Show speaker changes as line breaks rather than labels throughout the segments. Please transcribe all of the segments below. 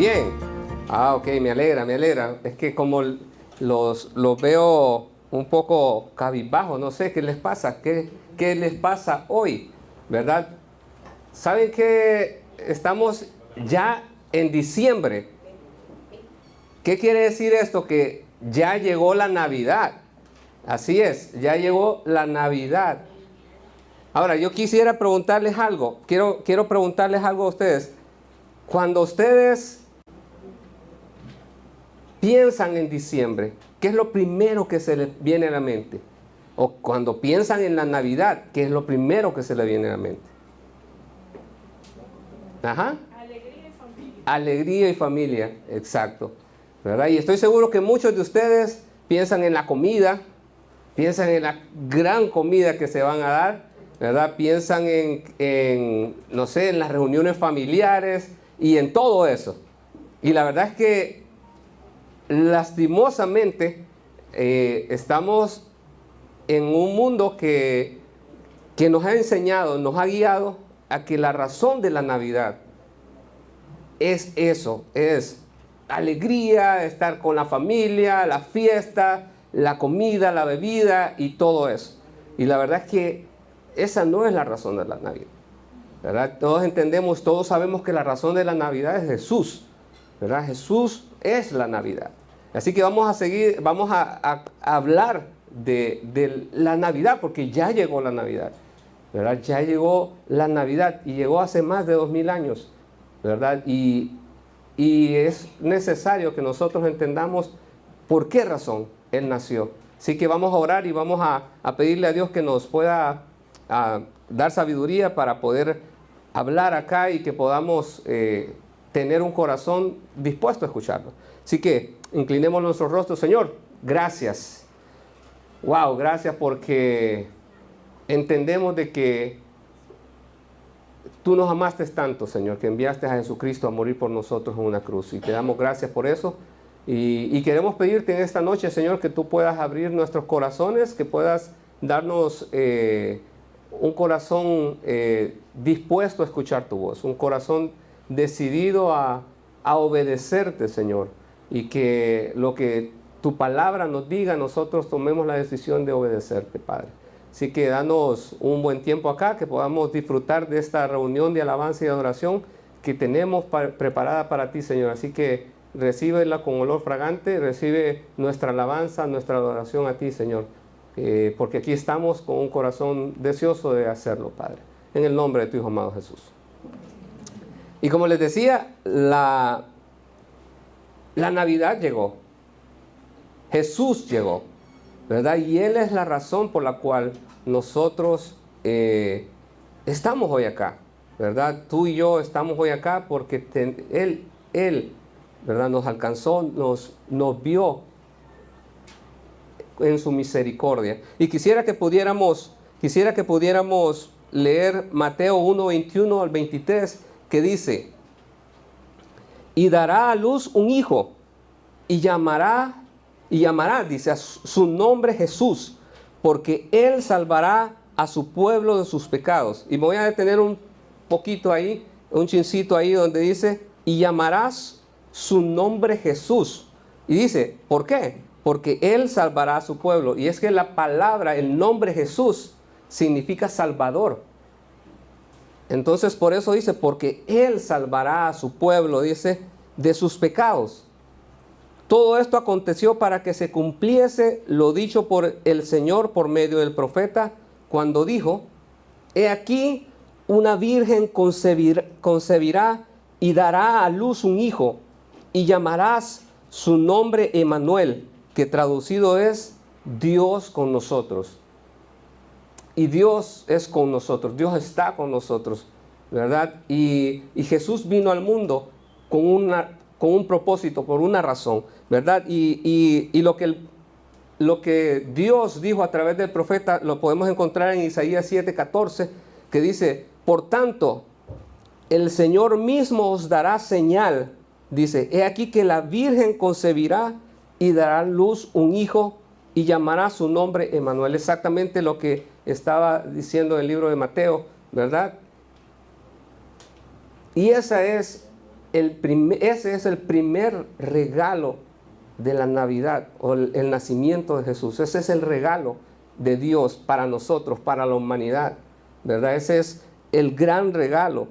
Bien. Ah, ok, me alegra, me alegra. Es que como los veo un poco cabizbajos, no sé qué les pasa, qué les pasa hoy, ¿verdad? ¿Saben que estamos ya en diciembre? ¿Qué quiere decir esto? Que ya llegó la Navidad. Así es, ya llegó la Navidad. Ahora, yo quisiera preguntarles algo. Quiero preguntarles algo a ustedes. Cuando ustedes piensan en diciembre, ¿qué es lo primero que se les viene a la mente? O cuando piensan en la Navidad, ¿qué es lo primero que se les viene a la mente? Ajá.
Alegría y familia.
Alegría y familia, exacto. ¿Verdad? Y estoy seguro que muchos de ustedes piensan en la comida, piensan en la gran comida que se van a dar, ¿verdad? Piensan no sé, en las reuniones familiares y en todo eso. Y la verdad es que lastimosamente estamos en un mundo que nos ha enseñado, nos ha guiado a que la razón de la Navidad es eso, es alegría, estar con la familia, la fiesta, la comida, la bebida y todo eso. Y la verdad es que esa no es la razón de la Navidad, ¿verdad? Todos entendemos, todos sabemos que la razón de la Navidad es Jesús, ¿verdad? Jesús es la Navidad. Así que vamos a seguir, vamos a hablar de la Navidad, porque ya llegó la Navidad, ¿verdad? Ya llegó la Navidad y llegó hace más de 2000 años, ¿verdad? Y es necesario que nosotros entendamos por qué razón Él nació. Así que vamos a orar y vamos a pedirle a Dios que nos pueda dar sabiduría para poder hablar acá y que podamos tener un corazón dispuesto a escucharlo. Así que inclinemos nuestros rostros. Señor, gracias. Wow, gracias porque entendemos de que Tú nos amaste tanto, Señor, que enviaste a Jesucristo a morir por nosotros en una cruz. Y te damos gracias por eso. Y queremos pedirte en esta noche, Señor, que tú puedas abrir nuestros corazones, que puedas darnos un corazón dispuesto a escuchar tu voz, un corazón decidido a obedecerte, Señor. Y que lo que tu palabra nos diga, nosotros tomemos la decisión de obedecerte, Padre. Así que danos un buen tiempo acá, que podamos disfrutar de esta reunión de alabanza y adoración que tenemos preparada para ti, Señor. Así que recíbela con olor fragante, recibe nuestra alabanza, nuestra adoración a ti, Señor. Porque aquí estamos con un corazón deseoso de hacerlo, Padre. En el nombre de tu Hijo amado Jesús. Y como les decía, la Navidad llegó. Jesús llegó, ¿verdad? Y Él es la razón por la cual nosotros estamos hoy acá, ¿verdad? Tú y yo estamos hoy acá porque Él, ¿verdad? Nos alcanzó, nos vio en su misericordia. Y quisiera que pudiéramos leer Mateo 1, 21 al 23, que dice: y dará a luz un hijo, y llamará, dice, a su nombre Jesús, porque Él salvará a su pueblo de sus pecados. Y me voy a detener un poquito ahí, un chincito ahí donde dice, y llamarás su nombre Jesús. Y dice, ¿por qué? Porque Él salvará a su pueblo. Y es que la palabra, el nombre Jesús, significa Salvador. Entonces por eso dice, porque Él salvará a su pueblo, dice, de sus pecados. Todo esto aconteció para que se cumpliese lo dicho por el Señor por medio del profeta, cuando dijo, he aquí una virgen concebirá y dará a luz un hijo, y llamarás su nombre Emmanuel, que traducido es Dios con nosotros. Y Dios es con nosotros, Dios está con nosotros, ¿verdad? Y Jesús vino al mundo con un propósito, por una razón, ¿verdad? Y lo que Dios dijo a través del profeta lo podemos encontrar en Isaías 7:14, que dice, por tanto, el Señor mismo os dará señal, dice, he aquí que la virgen concebirá y dará a luz un hijo y llamará su nombre Emmanuel. Exactamente lo que estaba diciendo el libro de Mateo, ¿verdad? Y esa es ese es el primer regalo de la Navidad, o el nacimiento de Jesús. Ese es el regalo de Dios para nosotros, para la humanidad, ¿verdad? Ese es el gran regalo.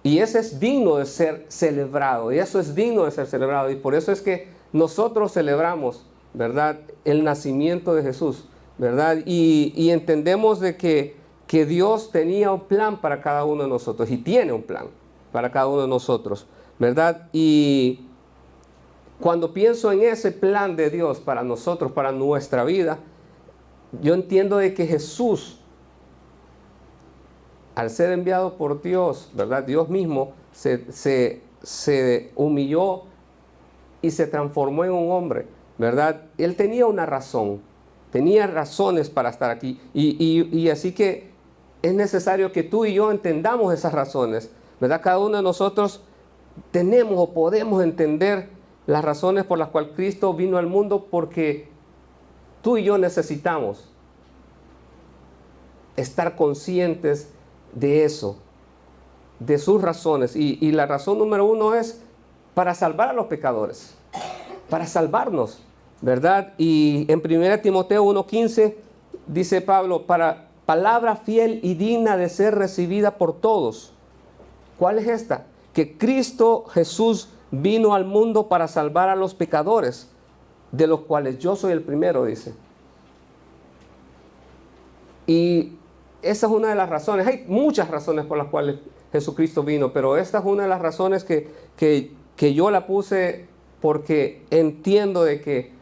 Y ese es digno de ser celebrado. Y eso es digno de ser celebrado. Y por eso es que nosotros celebramos, ¿verdad?, el nacimiento de Jesús, ¿verdad? Y entendemos de que Dios tenía un plan para cada uno de nosotros. Y tiene un plan para cada uno de nosotros, ¿verdad? Y cuando pienso en ese plan de Dios para nosotros, para nuestra vida, yo entiendo de que Jesús, al ser enviado por Dios, ¿verdad?, Dios mismo se humilló y se transformó en un hombre, ¿verdad? Él tenía una razón, tenía razones para estar aquí. Y así que es necesario que tú y yo entendamos esas razones, ¿verdad? Cada uno de nosotros tenemos o podemos entender las razones por las cuales Cristo vino al mundo, porque tú y yo necesitamos estar conscientes de eso, de sus razones. Y la razón número uno es para salvar a los pecadores, para salvarnos, ¿verdad? Y en 1 Timoteo 1:15 dice Pablo, para palabra fiel y digna de ser recibida por todos. ¿Cuál es esta? Que Cristo Jesús vino al mundo para salvar a los pecadores, de los cuales yo soy el primero, dice. Y esa es una de las razones. Hay muchas razones por las cuales Jesucristo vino, pero esta es una de las razones que yo la puse, porque entiendo de que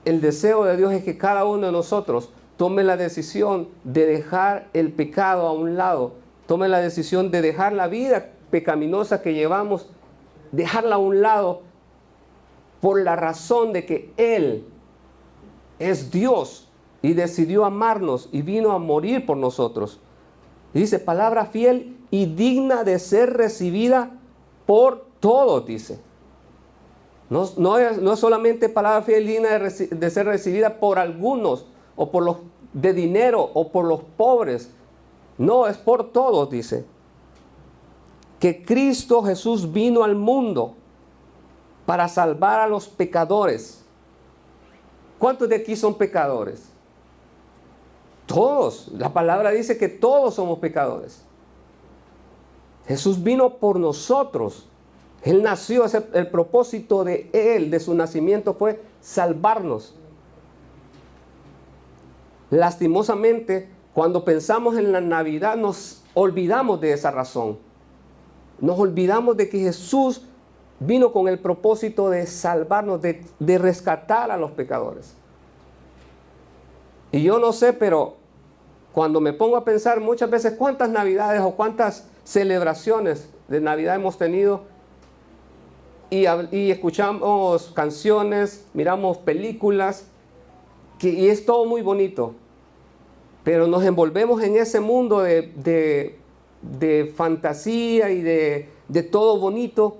el deseo de Dios es que cada uno de nosotros tome la decisión de dejar el pecado a un lado, tome la decisión de dejar la vida pecaminosa que llevamos, dejarla a un lado, por la razón de que Él es Dios y decidió amarnos y vino a morir por nosotros. Y dice, palabra fiel y digna de ser recibida por todos, dice. No es solamente palabra fiel y digna de ser recibida por algunos, o por los de dinero, o por los pobres. No, es por todos, dice. Que Cristo Jesús vino al mundo para salvar a los pecadores. ¿Cuántos de aquí son pecadores? Todos. La palabra dice que todos somos pecadores. Jesús vino por nosotros. Él nació, el propósito de Él, de su nacimiento, fue salvarnos. Lastimosamente, cuando pensamos en la Navidad, nos olvidamos de esa razón. Nos olvidamos de que Jesús vino con el propósito de salvarnos, de rescatar a los pecadores. Y yo no sé, pero cuando me pongo a pensar muchas veces cuántas Navidades o cuántas celebraciones de Navidad hemos tenido, y escuchamos canciones, miramos películas, y es todo muy bonito, pero nos envolvemos en ese mundo de fantasía y de todo bonito,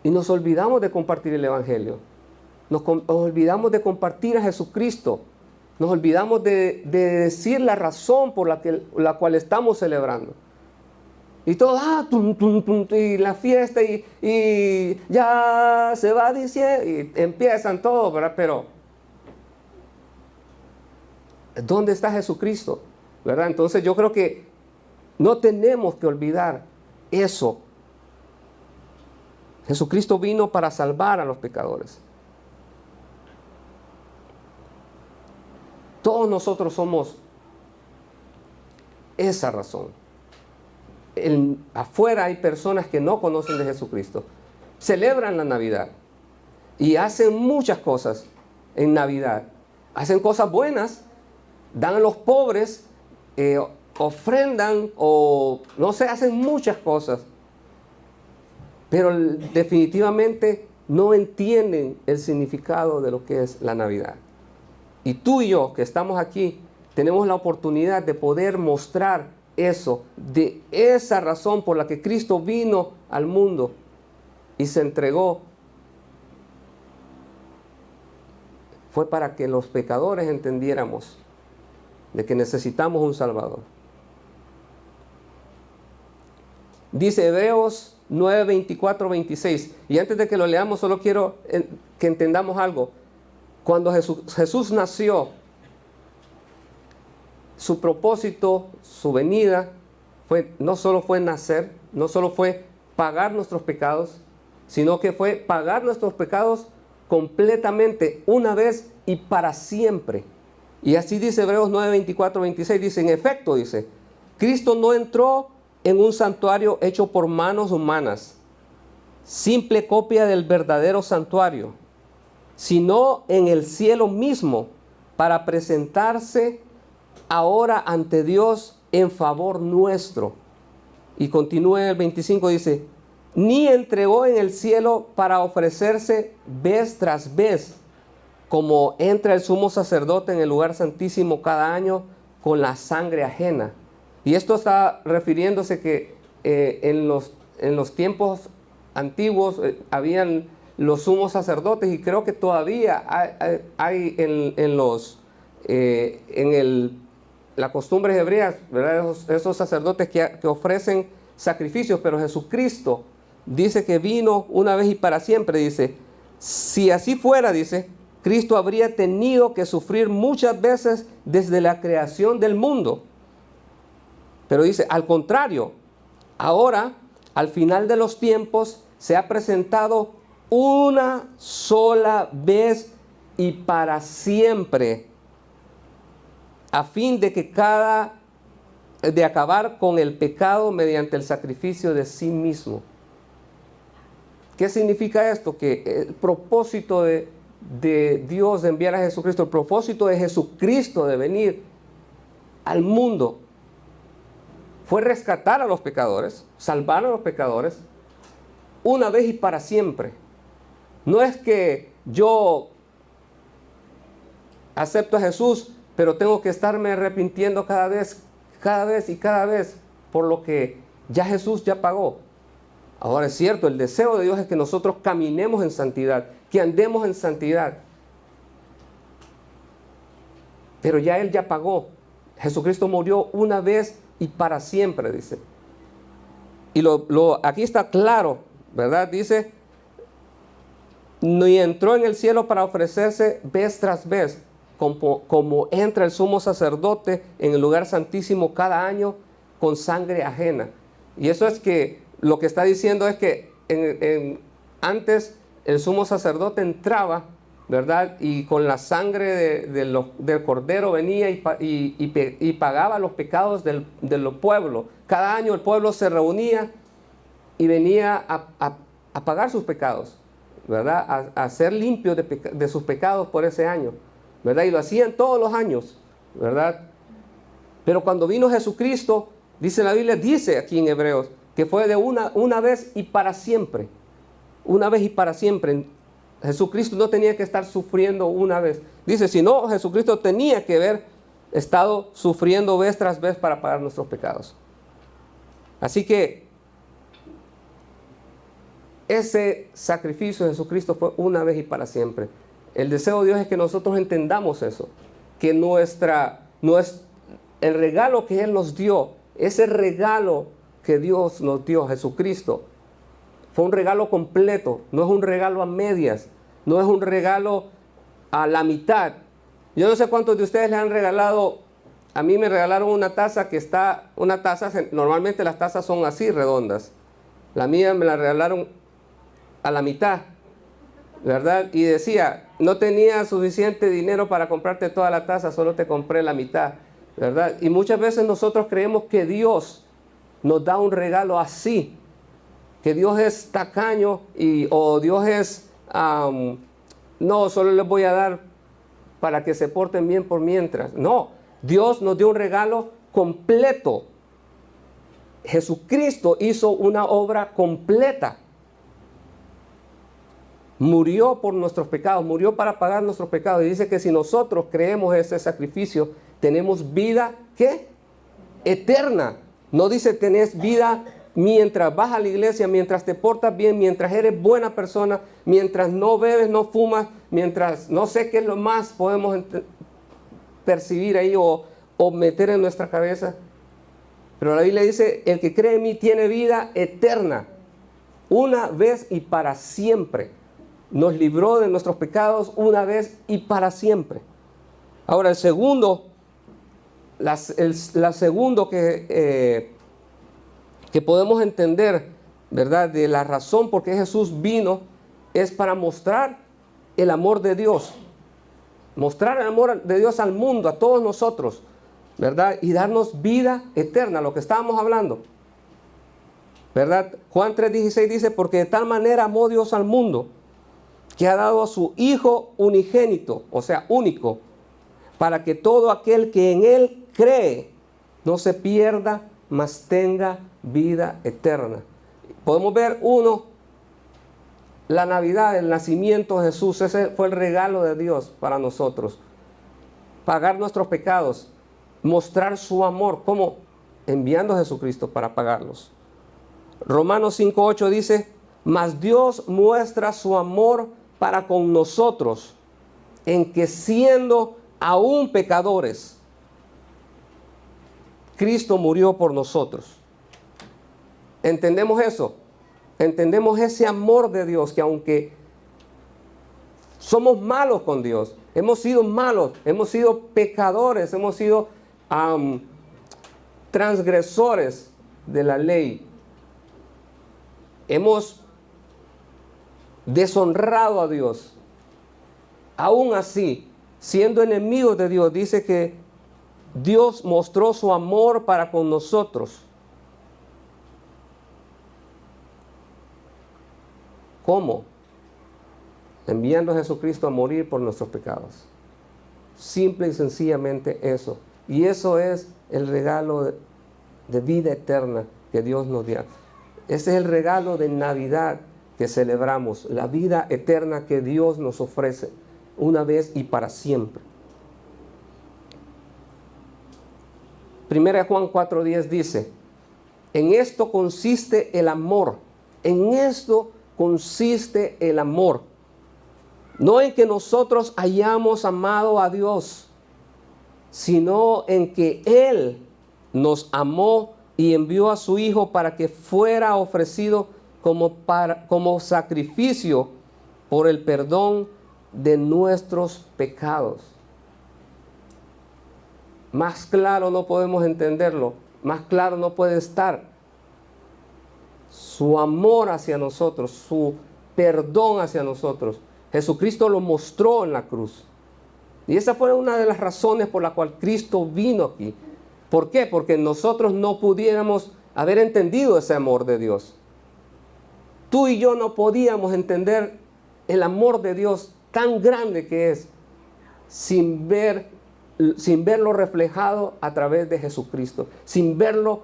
y nos olvidamos de compartir el Evangelio. Nos olvidamos de compartir a Jesucristo. Nos olvidamos de decir la razón por la cual estamos celebrando. Y todo, y la fiesta, y ya se va diciendo, y empiezan todo, ¿verdad? Pero, ¿dónde está Jesucristo? ¿Verdad? Entonces yo creo que no tenemos que olvidar eso. Jesucristo vino para salvar a los pecadores. Todos nosotros somos esa razón. Afuera hay personas que no conocen de Jesucristo. Celebran la Navidad y hacen muchas cosas en Navidad. Hacen cosas buenas, dan a los pobres, ofrendan, o no sé, hacen muchas cosas. Pero definitivamente no entienden el significado de lo que es la Navidad. Y tú y yo, que estamos aquí, tenemos la oportunidad de poder mostrar eso, de esa razón por la que Cristo vino al mundo y se entregó. Fue para que los pecadores entendiéramos de que necesitamos un Salvador. Dice Hebreos 9, 24, 26. Y antes de que lo leamos, solo quiero que entendamos algo. Cuando Jesús nació, su propósito, su venida, no solo fue nacer, no solo fue pagar nuestros pecados, sino que fue pagar nuestros pecados completamente, una vez y para siempre. Y así dice Hebreos 9, 24, 26, dice, en efecto, dice, Cristo no entró en un santuario hecho por manos humanas, simple copia del verdadero santuario, sino en el cielo mismo, para presentarse ahora ante Dios en favor nuestro. Y continúa el 25, dice, ni entregó en el cielo para ofrecerse vez tras vez, como entra el sumo sacerdote en el lugar santísimo cada año con la sangre ajena. Y esto está refiriéndose que en los tiempos antiguos habían los sumos sacerdotes, y creo que todavía hay las costumbres hebreas, ¿verdad? Esos sacerdotes que ofrecen sacrificios, pero Jesucristo dice que vino una vez y para siempre. Dice, si así fuera, dice, Cristo habría tenido que sufrir muchas veces desde la creación del mundo. Pero dice, al contrario, ahora, al final de los tiempos, se ha presentado una sola vez y para siempre, a fin de acabar con el pecado mediante el sacrificio de sí mismo. ¿Qué significa esto? Que el propósito de Dios de enviar a Jesucristo, el propósito de Jesucristo de venir al mundo, fue rescatar a los pecadores, salvar a los pecadores, una vez y para siempre. No es que yo acepto a Jesús, pero tengo que estarme arrepintiendo cada vez por lo que ya Jesús ya pagó. Ahora es cierto, el deseo de Dios es que nosotros caminemos en santidad, que andemos en santidad. Pero ya Él ya pagó. Jesucristo murió una vez y para siempre, dice. Y aquí está claro, ¿verdad? Dice, ni entró en el cielo para ofrecerse vez tras vez, como entra el sumo sacerdote en el lugar santísimo cada año con sangre ajena. Y eso es que lo que está diciendo es que antes el sumo sacerdote entraba, ¿verdad? Y con la sangre del cordero venía y pagaba los pecados del pueblo. Cada año el pueblo se reunía y venía a pagar sus pecados, ¿verdad? A ser limpios de sus pecados por ese año, ¿verdad? Y lo hacían todos los años, ¿verdad? Pero cuando vino Jesucristo, dice la Biblia, dice aquí en Hebreos, que fue de una vez y para siempre. Una vez y para siempre. Jesucristo no tenía que estar sufriendo una vez. Dice, si no, Jesucristo tenía que haber estado sufriendo vez tras vez para pagar nuestros pecados. Así que ese sacrificio de Jesucristo fue una vez y para siempre. El deseo de Dios es que nosotros entendamos eso, que el regalo que Él nos dio, ese regalo que Dios nos dio, Jesucristo, fue un regalo completo, no es un regalo a medias, no es un regalo a la mitad. Yo no sé cuántos de ustedes le han regalado, a mí me regalaron una taza normalmente las tazas son así redondas. La mía me la regalaron a la mitad, ¿verdad? Y decía, no tenía suficiente dinero para comprarte toda la taza, solo te compré la mitad, ¿verdad? Y muchas veces nosotros creemos que Dios nos da un regalo así, que Dios es tacaño o Dios es, no, solo les voy a dar para que se porten bien por mientras. No, Dios nos dio un regalo completo. Jesucristo hizo una obra completa. Murió por nuestros pecados, murió para pagar nuestros pecados. Y dice que si nosotros creemos ese sacrificio, tenemos vida, ¿qué? Eterna. No dice tenés vida mientras vas a la iglesia, mientras te portas bien, mientras eres buena persona, mientras no bebes, no fumas, mientras no sé qué es lo más podemos percibir ahí o meter en nuestra cabeza. Pero la Biblia dice, el que cree en mí tiene vida eterna. una vez y para siempre. Nos libró de nuestros pecados una vez y para siempre. Ahora, el segundo que podemos entender, ¿verdad?, de la razón por qué Jesús vino, es para mostrar el amor de Dios. Mostrar el amor de Dios al mundo, a todos nosotros, ¿verdad? Y darnos vida eterna, lo que estábamos hablando, ¿verdad? Juan 3:16 dice, porque de tal manera amó Dios al mundo, que ha dado a su Hijo unigénito, o sea, único, para que todo aquel que en Él cree no se pierda, mas tenga vida eterna. Podemos ver la Navidad, el nacimiento de Jesús, ese fue el regalo de Dios para nosotros. Pagar nuestros pecados, mostrar su amor, como enviando a Jesucristo para pagarlos. Romanos 5:8 dice, mas Dios muestra su amor para con nosotros, en que siendo aún pecadores, Cristo murió por nosotros. ¿Entendemos eso? Entendemos ese amor de Dios, que aunque somos malos con Dios, hemos sido malos, hemos sido pecadores, hemos sido transgresores de la ley, hemos deshonrado a Dios. Aún así, siendo enemigos de Dios, dice que Dios mostró su amor para con nosotros. ¿Cómo? Enviando a Jesucristo a morir por nuestros pecados. Simple y sencillamente eso. Y eso es el regalo de vida eterna que Dios nos dio. Ese es el regalo de Navidad que celebramos, la vida eterna que Dios nos ofrece una vez y para siempre. 1 Juan 4:10 dice, en esto consiste el amor, en esto consiste el amor, no en que nosotros hayamos amado a Dios, sino en que Él nos amó y envió a su Hijo para que fuera ofrecido como sacrificio por el perdón de nuestros pecados. Más claro no podemos entenderlo, más claro no puede estar. Su amor hacia nosotros, su perdón hacia nosotros. Jesucristo lo mostró en la cruz. Y esa fue una de las razones por la cual Cristo vino aquí. ¿Por qué? Porque nosotros no pudiéramos haber entendido ese amor de Dios. Tú y yo no podíamos entender el amor de Dios tan grande que es sin verlo reflejado a través de Jesucristo, sin verlo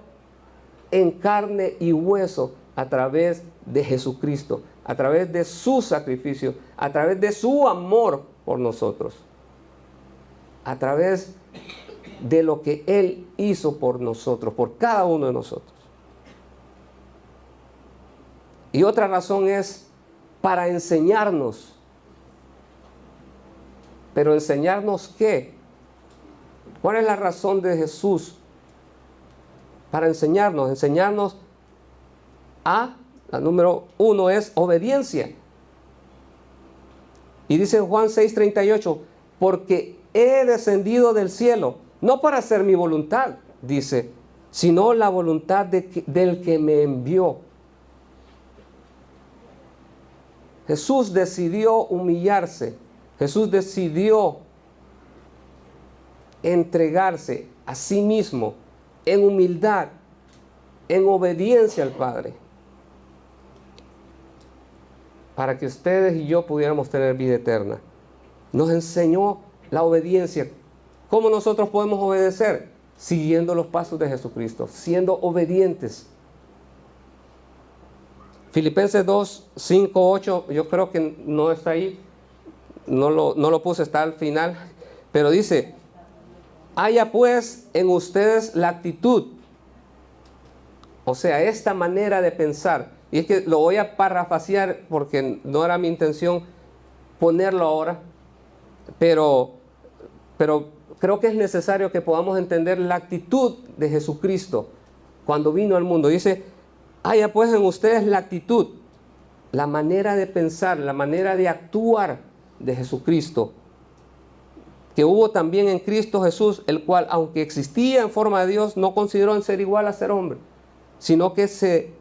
en carne y hueso a través de Jesucristo, a través de su sacrificio, a través de su amor por nosotros, a través de lo que Él hizo por nosotros, por cada uno de nosotros. Y otra razón es para enseñarnos. ¿Pero enseñarnos qué? ¿Cuál es la razón de Jesús para enseñarnos? Enseñarnos la número 1 es obediencia. Y dice en Juan 6:38, porque he descendido del cielo, no para hacer mi voluntad, dice, sino la voluntad del que me envió. Jesús decidió humillarse. Jesús decidió entregarse a sí mismo en humildad, en obediencia al Padre, para que ustedes y yo pudiéramos tener vida eterna. Nos enseñó la obediencia. ¿Cómo nosotros podemos obedecer? Siguiendo los pasos de Jesucristo, siendo obedientes. Filipenses 2:5-8, yo creo que no está ahí, no lo puse, está al final, pero dice, haya pues en ustedes la actitud, o sea, esta manera de pensar, y es que lo voy a parafrasear porque no era mi intención ponerlo ahora, pero creo que es necesario que podamos entender la actitud de Jesucristo cuando vino al mundo. Dice, haya pues en ustedes la actitud la manera de pensar, la manera de actuar de Jesucristo, que hubo también en Cristo Jesús, el cual, aunque existía en forma de Dios, no consideró en ser igual a ser hombre, sino que se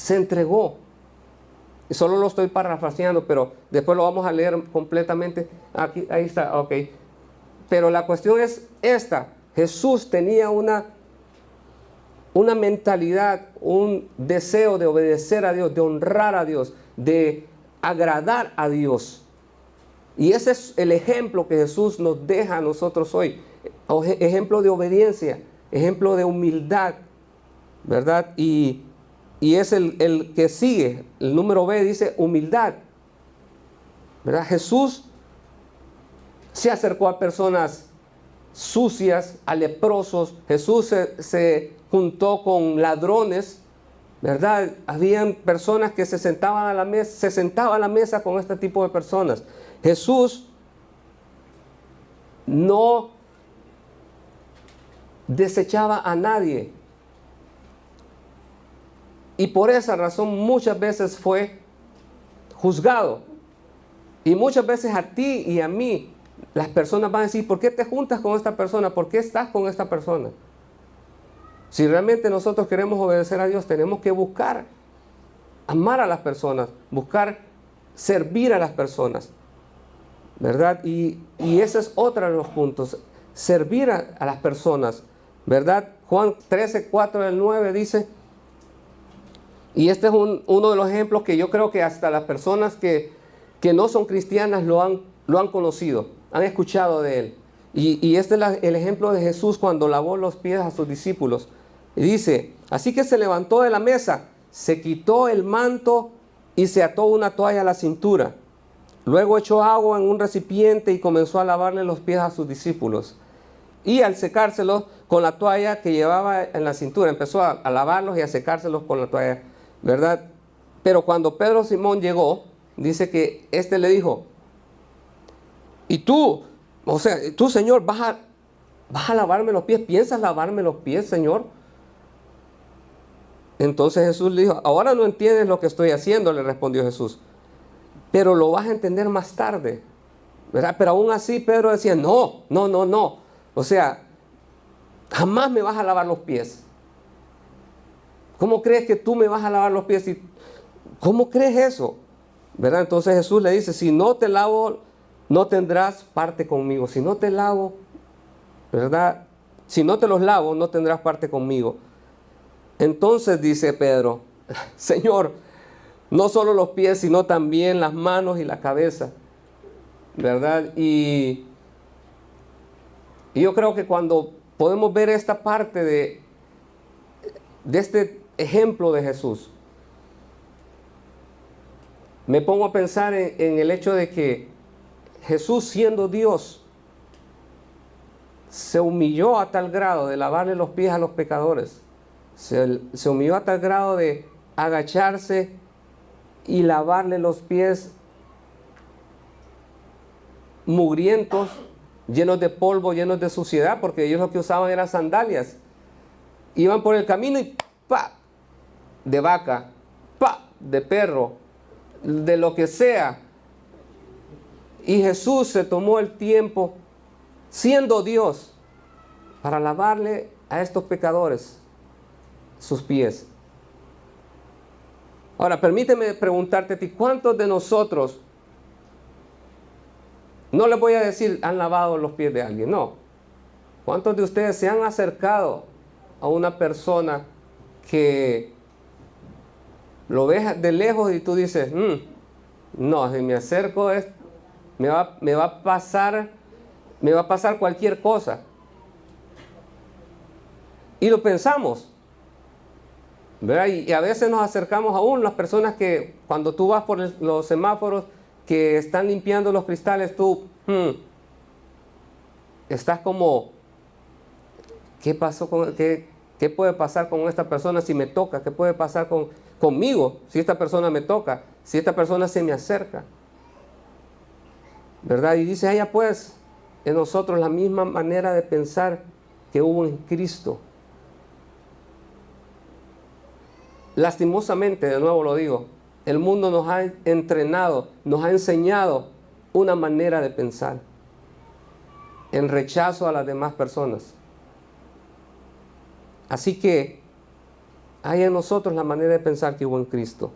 entregó. Y solo lo estoy parafraseando, pero después lo vamos a leer completamente. Aquí, ahí está, ok. Pero la cuestión es esta: Jesús tenía una mentalidad, un deseo de obedecer a Dios, de honrar a Dios, de agradar a Dios. Y ese es el ejemplo que Jesús nos deja a nosotros hoy. Ejemplo de obediencia, ejemplo de humildad, ¿verdad? Y es el que sigue, el número B dice humildad, ¿verdad? Jesús se acercó a personas sucias, a leprosos. Jesús se juntó con ladrones, ¿verdad? Habían personas que se sentaban a la mesa, se sentaba a la mesa con este tipo de personas. Jesús no desechaba a nadie. Y por esa razón muchas veces fue juzgado. Y muchas veces a ti y a mí las personas van a decir: ¿por qué te juntas con esta persona? ¿Por qué estás con esta persona? Si realmente nosotros queremos obedecer a Dios, tenemos que buscar amar a las personas, buscar servir a las personas, ¿verdad? Y ese es otro de los puntos, servir a las personas, ¿verdad? Juan 13, 4 al 9 dice, y este es uno de los ejemplos que yo creo que hasta las personas que no son cristianas lo han conocido, han escuchado de él. Y este es el ejemplo de Jesús cuando lavó los pies a sus discípulos. Y dice: así que se levantó de la mesa, se quitó el manto y se ató una toalla a la cintura. Luego echó agua en un recipiente y comenzó a lavarle los pies a sus discípulos. Y al secárselos con la toalla que llevaba en la cintura, empezó a lavarlos y a secárselos con la toalla, ¿verdad? Pero cuando Pedro Simón llegó, dice que este le dijo: y tú, o sea, tú, Señor, vas a lavarme los pies, ¿piensas lavarme los pies, Señor? Entonces Jesús le dijo: ahora no entiendes lo que estoy haciendo, le respondió Jesús, pero lo vas a entender más tarde, ¿verdad? Pero aún así Pedro decía: no. O sea, jamás me vas a lavar los pies. ¿Cómo crees que tú me vas a lavar los pies? ¿Cómo crees eso? ¿Verdad? Entonces Jesús le dice: si no te lavo, no tendrás parte conmigo. Si no te lavo, ¿verdad? Si no te los lavo, no tendrás parte conmigo. Entonces dice Pedro: Señor, no solo los pies, sino también las manos y la cabeza, ¿verdad? Y yo creo que cuando podemos ver esta parte de este ejemplo de Jesús, me pongo a pensar en el hecho de que Jesús, siendo Dios, se humilló a tal grado de lavarle los pies a los pecadores. Se humilló a tal grado de agacharse y lavarle los pies mugrientos, llenos de polvo, llenos de suciedad, porque ellos lo que usaban eran sandalias. Iban por el camino y ¡pa! De vaca, ¡pa! De perro, de lo que sea. Y Jesús se tomó el tiempo, siendo Dios, para lavarle a estos pecadores sus pies. Ahora, permíteme preguntarte a ti: ¿cuántos de nosotros, no les voy a decir han lavado los pies de alguien, no, cuántos de ustedes se han acercado a una persona que lo ves de lejos y tú dices: no, si me acerco me va a pasar cualquier cosa? Y lo pensamos, ¿verdad? Y a veces nos acercamos aún las personas que cuando tú vas por los semáforos que están limpiando los cristales, tú estás como: ¿qué pasó qué puede pasar con esta persona si me toca? ¿Qué puede pasar conmigo si esta persona me toca? Si esta persona se me acerca, ¿verdad? Y dice ella: pues en nosotros la misma manera de pensar que hubo en Cristo. lastimosamente, de nuevo lo digo, el mundo nos ha entrenado, nos ha enseñado una manera de pensar en rechazo a las demás personas. Así que hay en nosotros la manera de pensar que hubo en Cristo.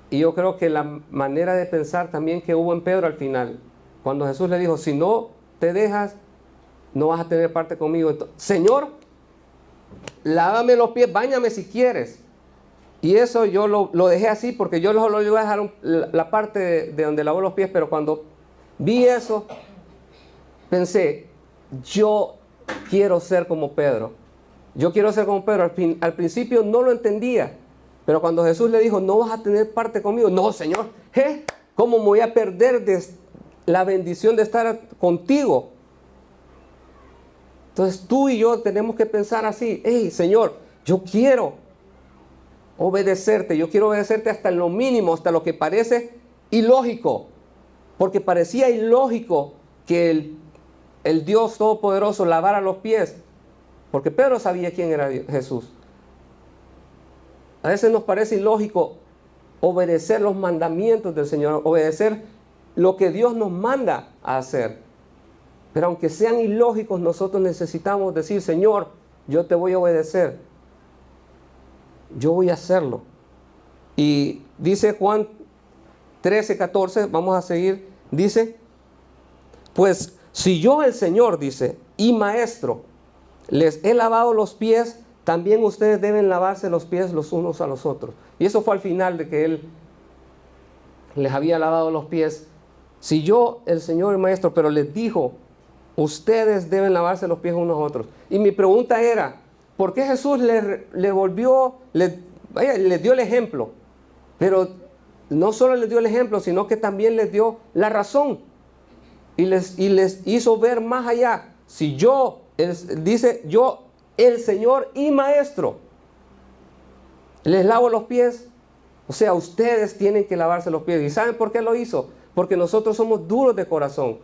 Y yo creo que la manera de pensar también que hubo en Pedro al final, cuando Jesús le dijo, si no te dejas, no vas a tener parte conmigo. Entonces, Señor, lávame los pies, báñame si quieres. Y eso yo lo dejé así porque yo lo iba a dejar la parte de donde lavó los pies, pero cuando vi eso, pensé, yo quiero ser como Pedro. Yo quiero ser como Pedro. Al principio no lo entendía, pero cuando Jesús le dijo, no vas a tener parte conmigo. No, Señor, ¿cómo me voy a perder de la bendición de estar contigo? Entonces tú y yo tenemos que pensar así. Hey, Señor, yo quiero obedecerte. Yo quiero obedecerte hasta en lo mínimo, hasta lo que parece ilógico. Porque parecía ilógico que el Dios Todopoderoso lavara los pies. Porque Pedro sabía quién era Jesús. A veces nos parece ilógico obedecer los mandamientos del Señor, obedecer lo que Dios nos manda a hacer. Pero aunque sean ilógicos, nosotros necesitamos decir, Señor, yo te voy a obedecer. Yo voy a hacerlo. Y dice Juan 13:14, vamos a seguir, dice, pues si yo el Señor, dice, y Maestro, les he lavado los pies, también ustedes deben lavarse los pies los unos a los otros. Y eso fue al final de que Él les había lavado los pies. Si yo, el Señor, el Maestro, pero les dijo, ustedes deben lavarse los pies unos a otros. Y mi pregunta era, ¿por qué Jesús le dio el ejemplo? Pero no solo les dio el ejemplo, sino que también les dio la razón. Y les hizo ver más allá. Si yo, dice yo, el Señor y Maestro, les lavo los pies, o sea, ustedes tienen que lavarse los pies. ¿Y saben por qué lo hizo? Porque nosotros somos duros de corazón.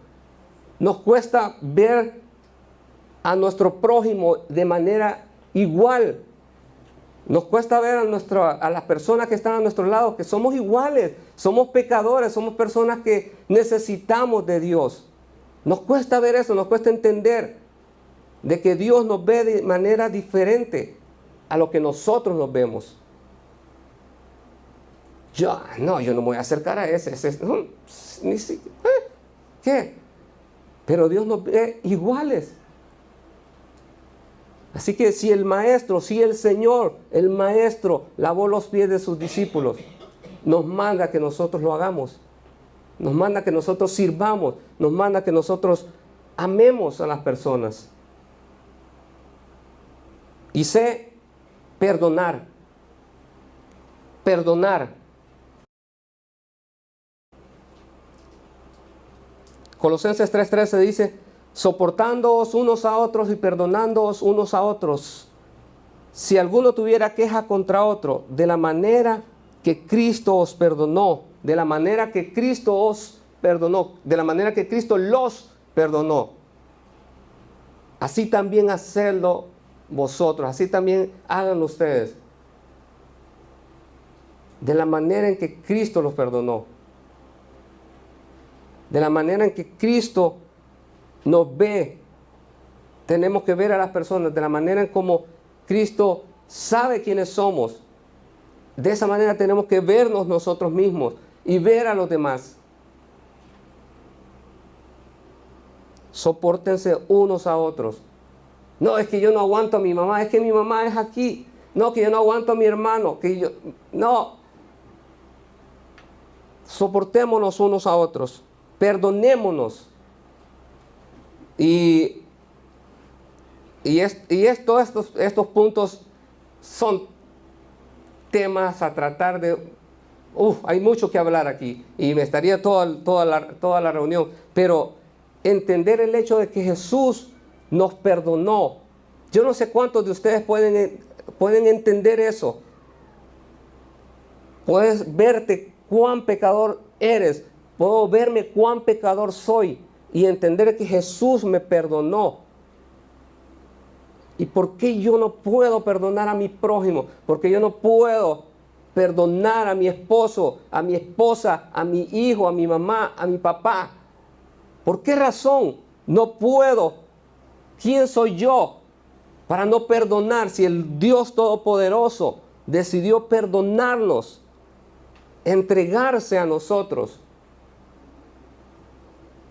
Nos cuesta ver a nuestro prójimo de manera igual. Nos cuesta ver a las personas que están a nuestro lado, que somos iguales, somos pecadores, somos personas que necesitamos de Dios. Nos cuesta ver eso, nos cuesta entender de que Dios nos ve de manera diferente a lo que nosotros nos vemos. Yo no me voy a acercar a ese ¿qué? Pero Dios nos ve iguales. Así que si el Maestro, si el Señor, el Maestro lavó los pies de sus discípulos, nos manda que nosotros lo hagamos. Nos manda que nosotros sirvamos. Nos manda que nosotros amemos a las personas. Y sé perdonar. Perdonar. Colosenses 3:13 dice, soportándoos unos a otros y perdonándoos unos a otros. Si alguno tuviera queja contra otro, de la manera que Cristo os perdonó, de la manera que Cristo os perdonó, de la manera que Cristo los perdonó, así también hacedlo vosotros, así también hagan ustedes, de la manera en que Cristo los perdonó, de la manera en que Cristo nos ve. Tenemos que ver a las personas de la manera en como Cristo sabe quiénes somos. De esa manera tenemos que vernos nosotros mismos y ver a los demás. Sopórtense unos a otros. No, es que yo no aguanto a mi mamá, es que mi mamá es aquí. No, que yo no aguanto a mi hermano, no. Soportémonos unos a otros. Perdonémonos. Y todos estos puntos son temas a tratar de... hay mucho que hablar aquí y me estaría toda la reunión, pero entender el hecho de que Jesús nos perdonó. Yo no sé cuántos de ustedes pueden entender eso. Puedes verte cuán pecador eres, puedo verme cuán pecador soy y entender que Jesús me perdonó. ¿Y por qué yo no puedo perdonar a mi prójimo? ¿Por qué yo no puedo perdonar a mi esposo, a mi esposa, a mi hijo, a mi mamá, a mi papá? ¿Por qué razón no puedo? ¿Quién soy yo para no perdonar si el Dios Todopoderoso decidió perdonarnos, entregarse a nosotros?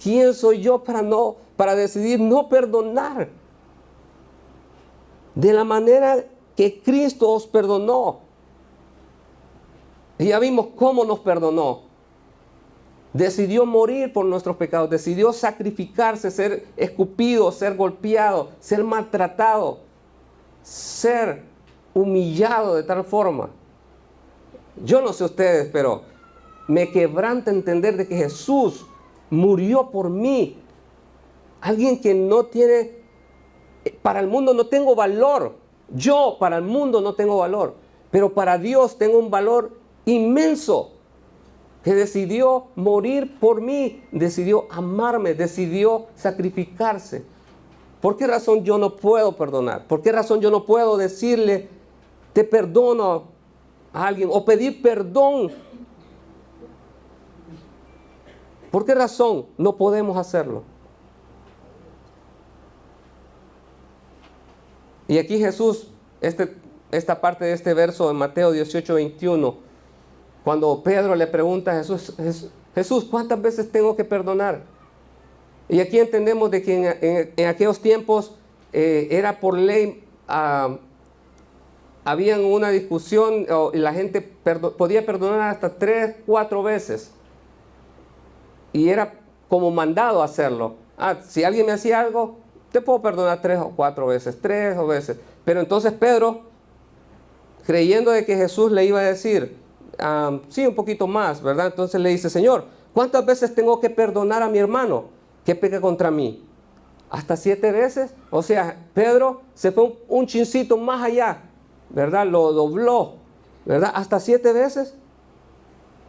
¿Quién soy yo para decidir no perdonar de la manera que Cristo os perdonó? Y ya vimos cómo nos perdonó. Decidió morir por nuestros pecados, decidió sacrificarse, ser escupido, ser golpeado, ser maltratado, ser humillado de tal forma. Yo no sé ustedes, pero me quebranta entender de que Jesús murió por mí. Alguien que no tiene, para el mundo no tengo valor. Yo para el mundo no tengo valor, pero para Dios tengo un valor inmenso. Que decidió morir por mí, decidió amarme, decidió sacrificarse. ¿Por qué razón yo no puedo perdonar? ¿Por qué razón yo no puedo decirle, te perdono a alguien o pedir perdón? ¿Por qué razón no podemos hacerlo? Y aquí Jesús, esta parte de este verso en Mateo 18:21, cuando Pedro le pregunta a Jesús, Jesús, ¿cuántas veces tengo que perdonar? Y aquí entendemos de que en aquellos tiempos era por ley, había una discusión y la gente podía perdonar hasta 3, 4 veces. Y era como mandado hacerlo. Si alguien me hacía algo, te puedo perdonar 3 o 4 veces, 3 o veces. Pero entonces Pedro, creyendo de que Jesús le iba a decir, sí, un poquito más, ¿verdad? Entonces le dice, Señor, ¿cuántas veces tengo que perdonar a mi hermano que peca contra mí? ¿Hasta 7 veces? O sea, Pedro se fue un chincito más allá, ¿verdad? Lo dobló, ¿verdad? ¿Hasta 7 veces?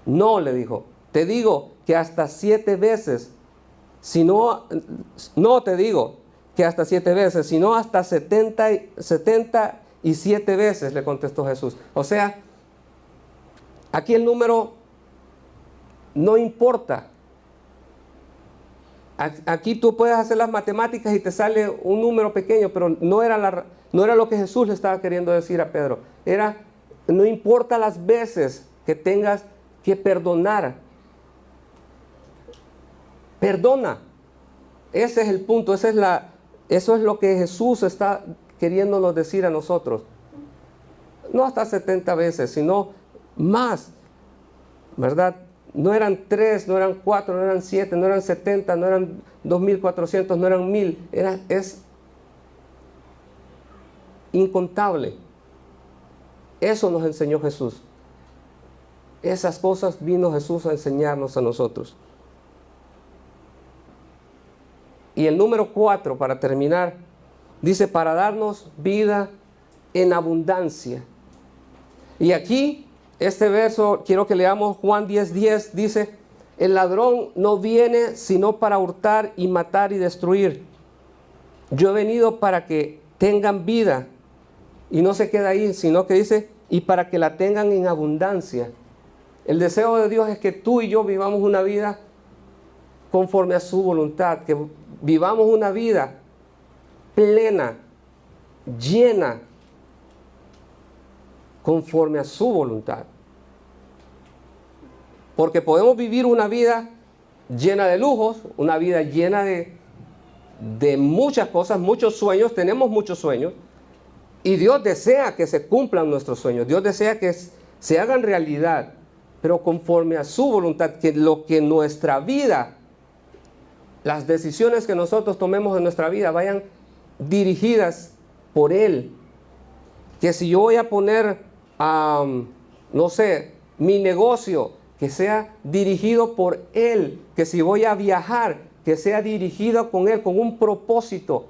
No, le dijo, te digo que hasta 7 veces, si no, no te digo que hasta 7 veces, sino hasta 77 veces, le contestó Jesús. O sea, aquí el número no importa. Aquí tú puedes hacer las matemáticas y te sale un número pequeño, pero no era lo que Jesús le estaba queriendo decir a Pedro. No importa las veces que tengas que perdonar. Perdona. Ese es el punto, eso es lo que Jesús está queriéndonos decir a nosotros. No hasta 70 veces, sino más, ¿verdad? No eran 3, no eran 4, no eran 7, no eran 70, no eran 2400, no eran 1000. Es incontable. Eso nos enseñó Jesús. Esas cosas vino Jesús a enseñarnos a nosotros. Y el número 4, para terminar, dice, para darnos vida en abundancia. Y aquí, este verso, quiero que leamos Juan 10:10, dice, el ladrón no viene sino para hurtar y matar y destruir. Yo he venido para que tengan vida. Y no se queda ahí, sino que dice, y para que la tengan en abundancia. El deseo de Dios es que tú y yo vivamos una vida conforme a su voluntad, que vivamos una vida plena, llena, conforme a su voluntad. Porque podemos vivir una vida llena de lujos, una vida llena de muchas cosas, muchos sueños, tenemos muchos sueños, y Dios desea que se cumplan nuestros sueños, Dios desea que se hagan realidad, pero conforme a su voluntad, que lo que nuestra vida, las decisiones que nosotros tomemos en nuestra vida vayan dirigidas por Él. Que si yo voy a poner, no sé, mi negocio, que sea dirigido por Él. Que si voy a viajar, que sea dirigido con Él, con un propósito.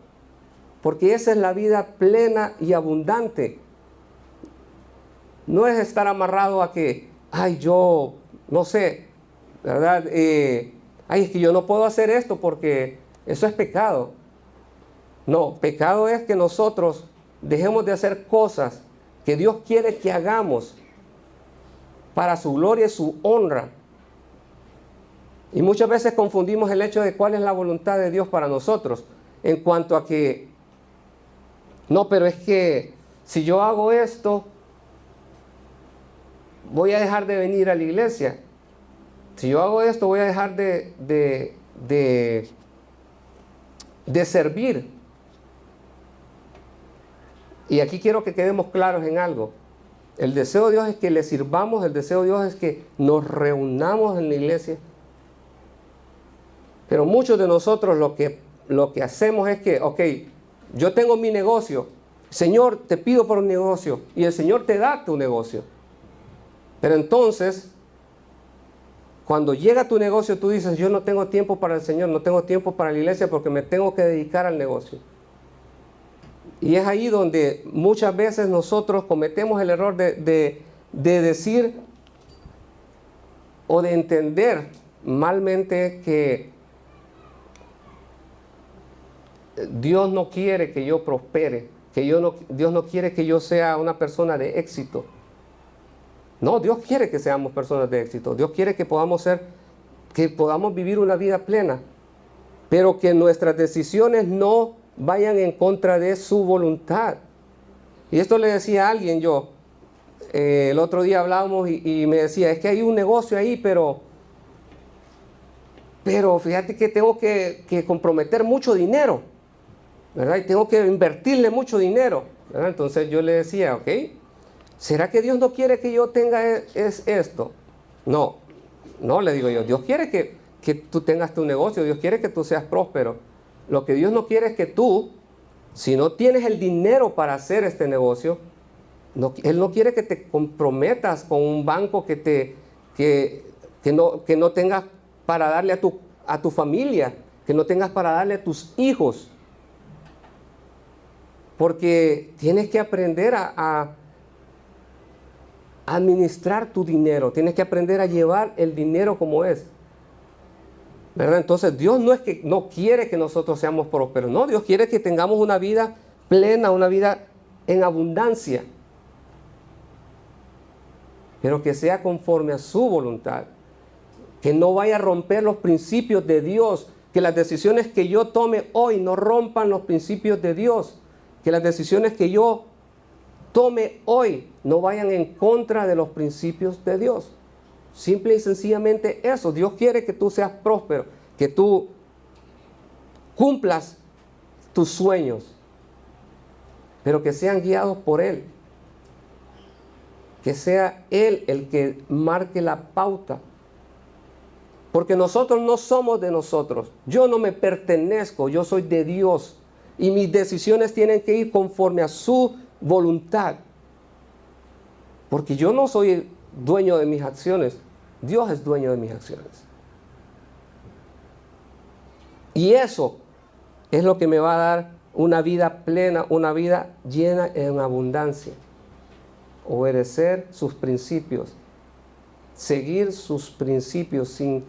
Porque esa es la vida plena y abundante. No es estar amarrado a que, yo, no sé, ¿verdad? Es que yo no puedo hacer esto porque eso es pecado. No, pecado es que nosotros dejemos de hacer cosas que Dios quiere que hagamos para su gloria y su honra. Y muchas veces confundimos el hecho de cuál es la voluntad de Dios para nosotros, en cuanto a que, no, pero es que si yo hago esto, voy a dejar de venir a la iglesia. Si yo hago esto, voy a dejar de servir. Y aquí quiero que quedemos claros en algo. El deseo de Dios es que le sirvamos, el deseo de Dios es que nos reunamos en la iglesia. Pero muchos de nosotros lo que hacemos es que, ok, yo tengo mi negocio, Señor, te pido por un negocio, y el Señor te da tu negocio. Pero entonces, cuando llega tu negocio, tú dices, yo no tengo tiempo para el Señor, no tengo tiempo para la iglesia porque me tengo que dedicar al negocio. Y es ahí donde muchas veces nosotros cometemos el error de decir o de entender malmente que Dios no quiere que yo prospere, que Dios no quiere que yo sea una persona de éxito. No, Dios quiere que seamos personas de éxito. Dios quiere que podamos vivir una vida plena, pero que nuestras decisiones no vayan en contra de su voluntad. Y esto le decía a alguien yo, el otro día hablábamos y me decía, es que hay un negocio ahí, pero fíjate que tengo que comprometer mucho dinero, ¿verdad? Y tengo que invertirle mucho dinero, ¿verdad? Entonces yo le decía, ok, ¿será que Dios no quiere que yo tenga esto? No, le digo yo, Dios quiere que tú tengas tu negocio, Dios quiere que tú seas próspero. Lo que Dios no quiere es que tú, si no tienes el dinero para hacer este negocio, Él no quiere que te comprometas con un banco que no tengas para darle a tu familia, que no tengas para darle a tus hijos. Porque tienes que aprender a administrar tu dinero, tienes que aprender a llevar el dinero como es, ¿verdad? Entonces Dios no es que no quiere que nosotros seamos prósperos, no, Dios quiere que tengamos una vida plena, una vida en abundancia, pero que sea conforme a su voluntad, que no vaya a romper los principios de Dios, que las decisiones que yo tome hoy no rompan los principios de Dios, que las decisiones que yo tome hoy no vayan en contra de los principios de Dios. Simple y sencillamente eso. Dios quiere que tú seas próspero, que tú cumplas tus sueños, pero que sean guiados por Él. Que sea Él el que marque la pauta. Porque nosotros no somos de nosotros. Yo no me pertenezco, yo soy de Dios. Y mis decisiones tienen que ir conforme a su voluntad. Porque yo no soy dueño de mis acciones. Dios es dueño de mis acciones. Y eso es lo que me va a dar una vida plena, una vida llena en abundancia. Obedecer sus principios. Seguir sus principios sin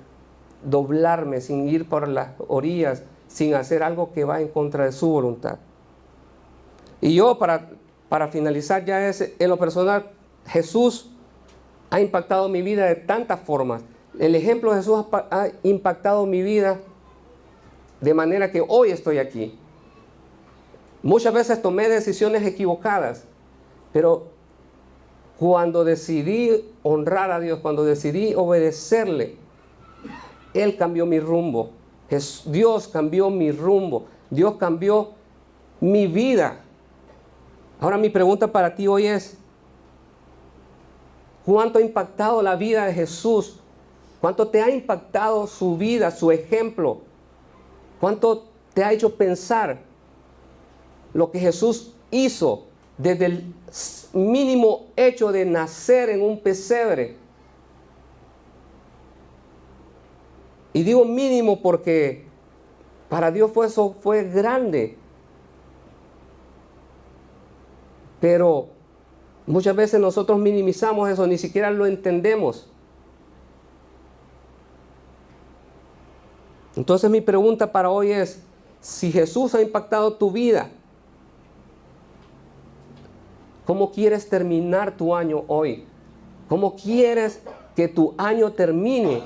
doblarme, sin ir por las orillas, sin hacer algo que va en contra de su voluntad. Y yo para finalizar ya en lo personal, Jesús ha impactado mi vida de tantas formas. El ejemplo de Jesús ha impactado mi vida de manera que hoy estoy aquí. Muchas veces tomé decisiones equivocadas, pero cuando decidí honrar a Dios, cuando decidí obedecerle, Él cambió mi rumbo. Dios cambió mi rumbo. Dios cambió mi vida. Ahora mi pregunta para ti hoy es, ¿cuánto ha impactado la vida de Jesús? ¿Cuánto te ha impactado su vida, su ejemplo? ¿Cuánto te ha hecho pensar lo que Jesús hizo desde el mínimo hecho de nacer en un pesebre? Y digo mínimo porque para Dios eso fue grande. Pero muchas veces nosotros minimizamos eso, ni siquiera lo entendemos. Entonces mi pregunta para hoy es, si Jesús ha impactado tu vida, ¿Cómo quieres terminar tu año hoy? ¿Cómo quieres que tu año termine?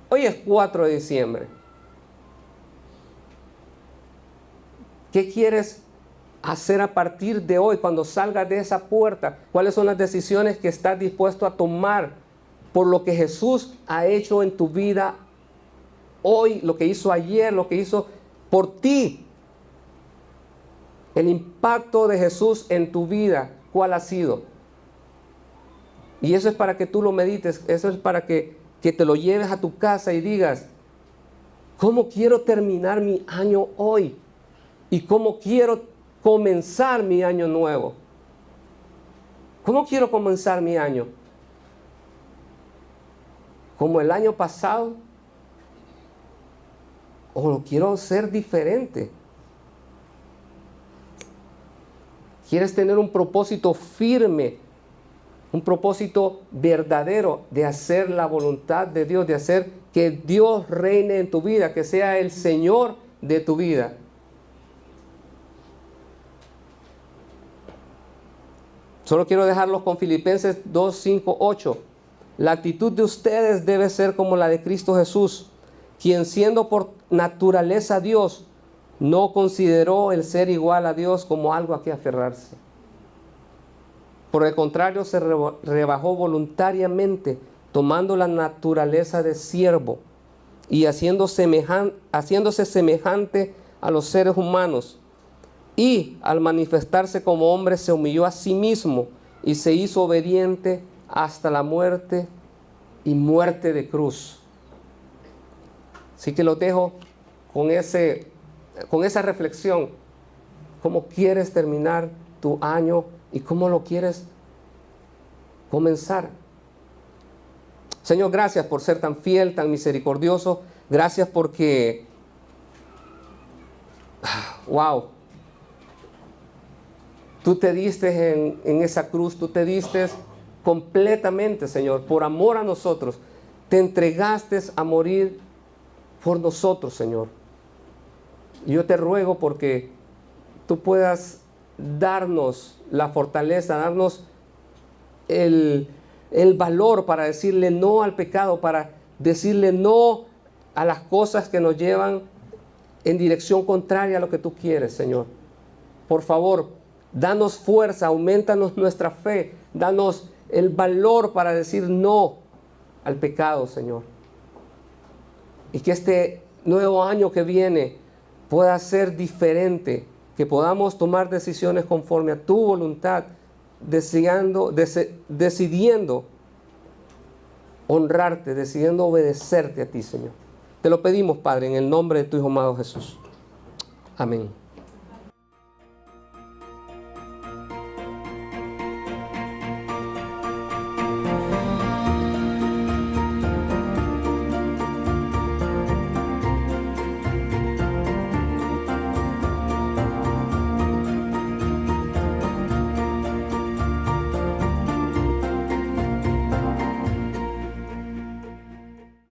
Hoy es 4 de diciembre. ¿Qué quieres hacer a partir de hoy cuando salgas de esa puerta? ¿Cuáles son las decisiones que estás dispuesto a tomar por lo que Jesús ha hecho en tu vida hoy, lo que hizo ayer, lo que hizo por ti? El impacto de Jesús en tu vida, ¿cuál ha sido? Y eso es para que tú lo medites, eso es para que te lo lleves a tu casa y digas, ¿cómo quiero terminar mi año hoy? ¿Y cómo quiero comenzar mi año nuevo? ¿Cómo quiero comenzar mi año? ¿Como el año pasado? ¿O lo quiero ser diferente? ¿Quieres tener un propósito firme, un propósito verdadero de hacer la voluntad de Dios, de hacer que Dios reine en tu vida, que sea el Señor de tu vida? Solo quiero dejarlos con Filipenses 2, 5, 8. La actitud de ustedes debe ser como la de Cristo Jesús, quien siendo por naturaleza Dios, no consideró el ser igual a Dios como algo a que aferrarse. Por el contrario, se rebajó voluntariamente, tomando la naturaleza de siervo y haciéndose semejante a los seres humanos. Y al manifestarse como hombre se humilló a sí mismo y se hizo obediente hasta la muerte y muerte de cruz. Así que lo dejo con esa reflexión. ¿Cómo quieres terminar tu año y cómo lo quieres comenzar? Señor, gracias por ser tan fiel, tan misericordioso. Gracias porque, wow, tú te diste en esa cruz, tú te diste completamente, Señor, por amor a nosotros. Te entregaste a morir por nosotros, Señor. Y yo te ruego porque tú puedas darnos la fortaleza, darnos el valor para decirle no al pecado, para decirle no a las cosas que nos llevan en dirección contraria a lo que tú quieres, Señor. Por favor, danos fuerza, aumentanos nuestra fe, danos el valor para decir no al pecado, Señor. Y que este nuevo año que viene pueda ser diferente, que podamos tomar decisiones conforme a tu voluntad, decidiendo honrarte, decidiendo obedecerte a ti, Señor. Te lo pedimos, Padre, en el nombre de tu Hijo amado Jesús. Amén.